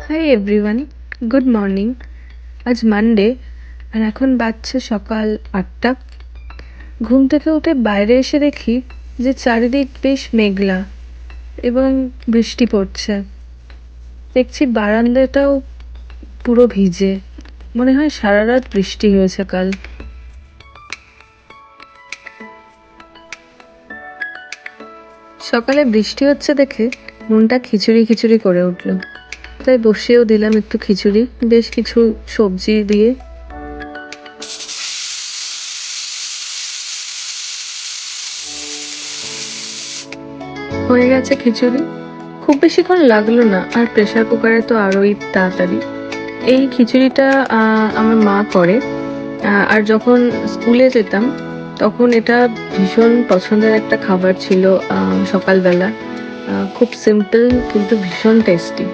Hi everyone, good morning. আজ Monday আর এখন বাজছে সকাল 8টা। ঘুম থেকে উঠে বাইরে এসে দেখি যে চারিদিক বেশ মেঘলা এবং বৃষ্টি পড়ছে। দেখছি বারান্দাটাও পুরো ভিজে, মনে হয় সারা রাত বৃষ্টি হয়েছে কাল। সকালে বৃষ্টি হচ্ছে দেখে মনটা খিচুড়ি খিচুড়ি করে উঠলো, তাই বসিয়েও দিলাম একটু খিচুড়ি, বেশ কিছু সবজি দিয়ে। হয়ে গেছে খিচুড়ি, খুব বেশিক্ষণ লাগলো না, আর প্রেসার কুকারে তো আরোই তাড়াতাড়ি। এই খিচুড়িটা আমার মা করে, আর যখন স্কুলে যেতাম তখন এটা ভীষণ পছন্দের একটা খাবার ছিল। সকালবেলা খুব সিম্পল কিন্তু ভীষণ টেস্টি।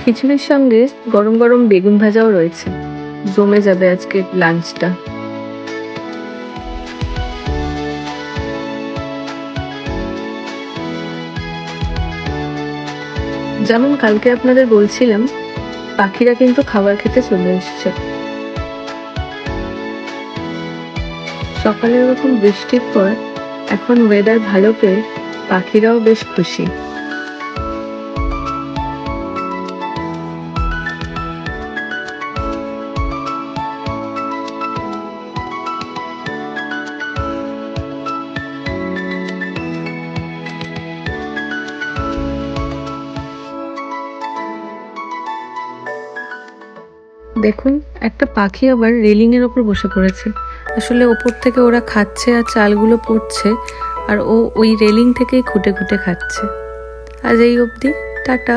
খিচুড়ির সঙ্গে গরম গরম বেগুন ভাজাও রয়েছে, জমে যাবে আজকে লাঞ্চটা। যেমন কালকে আপনাদের বলছিলাম, পাখিরা কিন্তু খাবার খেতে চলে এসছে। সকালে ওরকম বৃষ্টির পর এখন ওয়েদার ভালো পেয়ে পাখিরাও বেশ খুশি। দেখুন, একটা পাখি আবার রেলিং এর ওপর বসে পড়েছে। আসলে ওপর থেকে ওরা খাচ্ছে আর চালগুলো পড়ছে, আর ও ওই রেলিং থেকেই খুঁটে খুঁটে খাচ্ছে। আজ এই অবধি, টাটা।